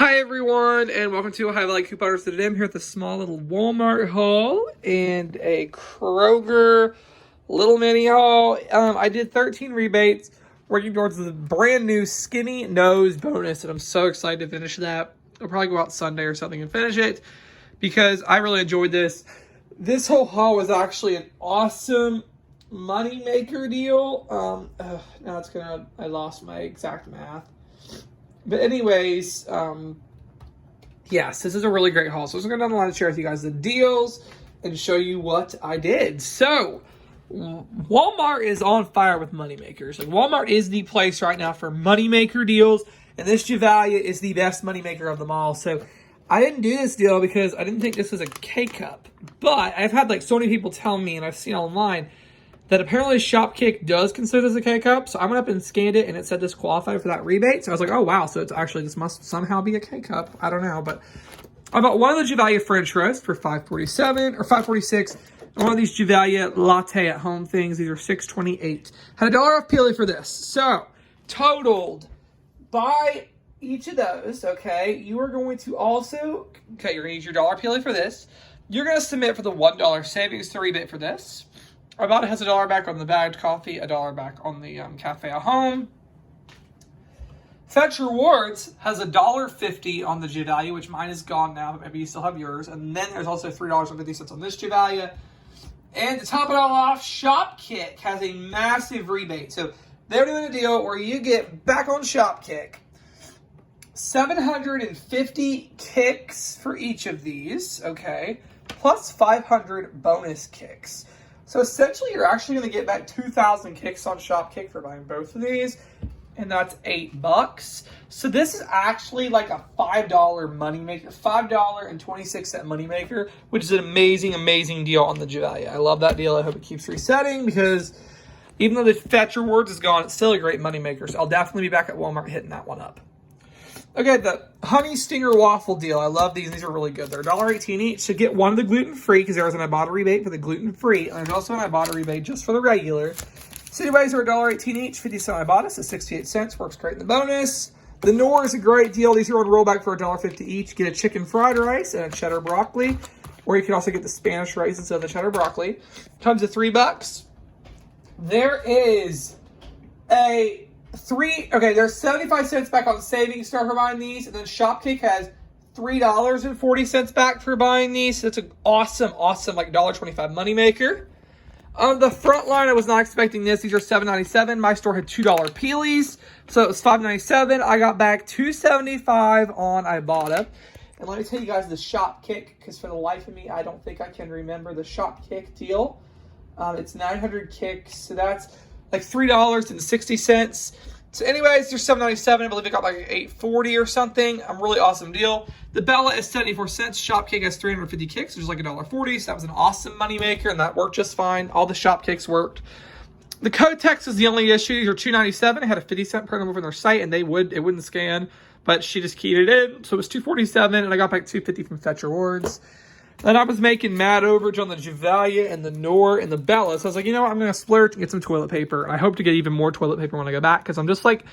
Hi everyone, and welcome to Ohio Valley Couponers. Today I'm here at the small little Walmart haul and a Kroger little mini haul. I did 13 rebates working towards the brand new skinny nose bonus, and I'm so excited to finish that. I'll probably go out Sunday or something and finish it because I really enjoyed this. This whole haul was actually an awesome Moneymaker deal. I lost my exact math. But anyways, yes, this is a really great haul. So I'm going to share with you guys the deals and show you what I did. So Walmart is on fire with Moneymakers. Like, Walmart is the place right now for Moneymaker deals. And this Javalia is the best Moneymaker of them all. So I didn't do this deal because I didn't think this was a K-Cup. But I've had like so many people tell me, and I've seen online, that apparently Shopkick does consider this a K-Cup. So I went up and scanned it, and it said this qualified for that rebate. So I was like, oh, wow. So it's actually, this must somehow be a K-Cup. I don't know. But I bought one of the Javalia French roasts for $5.47 or $5.46. And one of these Javalia latte at home things. These are $6.28. Had $1 off Peely for this. So totaled by each of those, okay, you are going to also, okay, you're going to use your $1 Peely for this. You're going to submit for the $1 savings to rebate for this. Ibotta has $1 back on the bagged coffee, $1 back on the cafe at home. Fetch Rewards has $1.50 on the Javalia, which mine is gone now, but maybe you still have yours. And then there's also $3.50 on this Javalia. And to top it all off, Shopkick has a massive rebate. So they're doing a deal where you get back on Shopkick 750 kicks for each of these, okay, plus 500 bonus kicks. So essentially, you're actually going to get back 2,000 kicks on Shopkick for buying both of these, and that's $8. So this is actually like a $5 moneymaker, $5.26 moneymaker, which is an amazing, amazing deal on the Javalia. I love that deal. I hope it keeps resetting because even though the Fetch Rewards is gone, it's still a great moneymaker. So I'll definitely be back at Walmart hitting that one up. Okay, the Honey Stinger Waffle deal. I love these. These are really good. They're $1.18 each. So get one of the gluten-free because there was an Ibotta rebate for the gluten-free. And there's also an Ibotta rebate just for the regular. So anyways, they're $1.18 each, 50-cent Ibotta, so 68 cents. Works great in the bonus. The Knorr is a great deal. These are on rollback for $1.50 each. Get a chicken fried rice and a cheddar broccoli. Or you can also get the Spanish rice instead of the cheddar broccoli. Comes to $3. There is a... there's 75 cents back on savings start for buying these, and then Shopkick has $3.40 back for buying these. So that's an awesome, like $1.25 moneymaker. On the front line, I was not expecting this. These are $7.97. My store had $2 Peelies, so it was $5.97. I got back $2.75 on Ibotta. And let me tell you guys the Shopkick, because for the life of me, I don't think I can remember the Shopkick deal. It's 900 kicks, so that's like $3.60. So anyways, they're $7.97. I believe it got like $8.40 or something. Really awesome deal. The Bella is 74 cents. Shopkick has 350 kicks, which is like $1.40. So that was an awesome moneymaker, and that worked just fine. All the Shopkicks worked. The Kotex is the only issue. These are $2.97. I had a 50-cent program over on their site, and it wouldn't scan, but she just keyed it in. So it was $2.47, and I got back $2.50 from Fetch Rewards. Then I was making mad overage on the Javalia and the Knorr and the Bella. So I was like, you know what? I'm going to splurge and get some toilet paper. I hope to get even more toilet paper when I go back because I'm just like,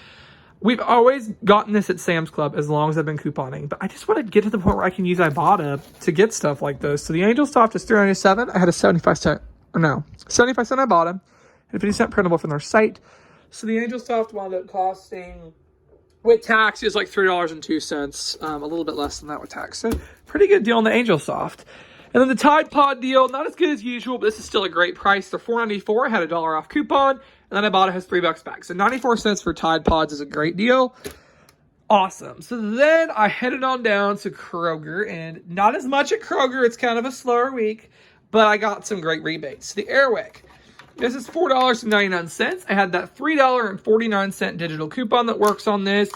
we've always gotten this at Sam's Club as long as I've been couponing. But I just want to get to the point where I can use Ibotta to get stuff like this. So the Angel Soft is $3.97. I had a 75-cent Ibotta and a 50-cent printable from their site. So the Angel Soft wound up costing, with tax, is like $3.02. A little bit less than that with tax. So pretty good deal on the Angel Soft. And then the Tide Pod deal, not as good as usual, but this is still a great price. They're $4.94. I had a $1 off coupon. And then Ibotta has $3 back. So 94 cents for Tide Pods is a great deal. Awesome. So then I headed on down to Kroger. And not as much at Kroger. It's kind of a slower week. But I got some great rebates. The Airwick. This is $4.99. I had that $3.49 digital coupon that works on this.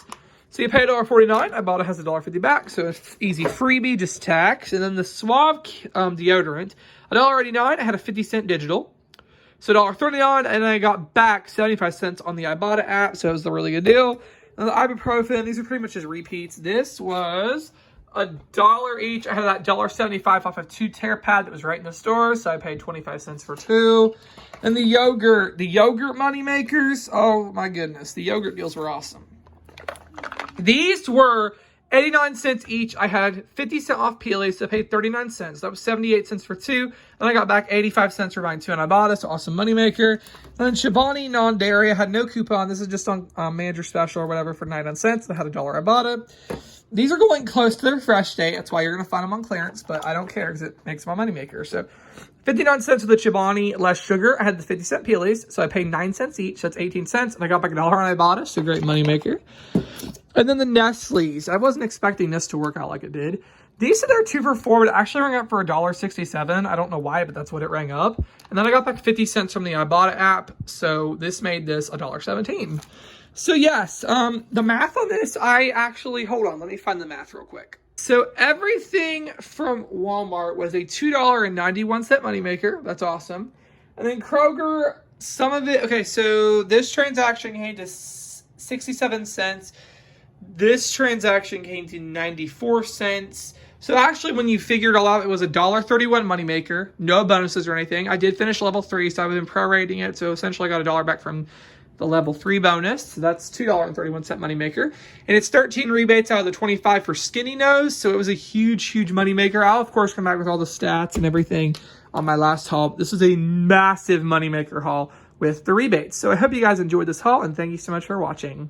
So you pay $1.49. Ibotta has $1.50 back. So it's easy freebie, just tax. And then the Suave deodorant, $1.89. I had a 50-cent digital. So $1.39. And I got back 75 cents on the Ibotta app. So it was a really good deal. And the ibuprofen, these are pretty much just repeats. This was $1 each. I had that $1.75 off of 2 tear pad that was right in the store. So I paid 25 cents for 2. And the yogurt money makers. Oh my goodness. The yogurt deals were awesome. These were 89 cents each. I had 50 cents off peelies, so I paid 39 cents. That was 78 cents for 2. And I got back 85 cents for buying 2 on Ibotta, so awesome moneymaker. And then Chobani non-dairy, I had no coupon. This is just on manager special or whatever for 99 cents. I had $1 Ibotta. These are going close to their fresh date. That's why you're going to find them on clearance, but I don't care because it makes my moneymaker. So 59 cents with the Chobani, less sugar. I had the 50 cent peelies, so I paid 9 cents each. So that's 18 cents. And I got back $1 on Ibotta, so great moneymaker. And then the Nestle's. I wasn't expecting this to work out like it did. These said they're 2 for $4, but it actually rang up for $1.67. I don't know why, but that's what it rang up. And then I got back 50 cents from the Ibotta app, so this made this $1.17. So yes, the math on this, hold on, let me find the math real quick. So everything from Walmart was a $2.91 moneymaker. That's awesome. And then Kroger, some of it, okay, so this transaction came to 67 cents. This transaction came to 94 cents. So actually, when you figured it all out, it was a $1.31 moneymaker. No bonuses or anything. I did finish level 3, so I've been prorating it. So essentially, I got $1 back from the level 3 bonus. So that's $2.31 moneymaker. And it's 13 rebates out of the 25 for Skinny Nose. So it was a huge, huge moneymaker. I'll, of course, come back with all the stats and everything on my last haul. This was a massive moneymaker haul with the rebates. So I hope you guys enjoyed this haul, and thank you so much for watching.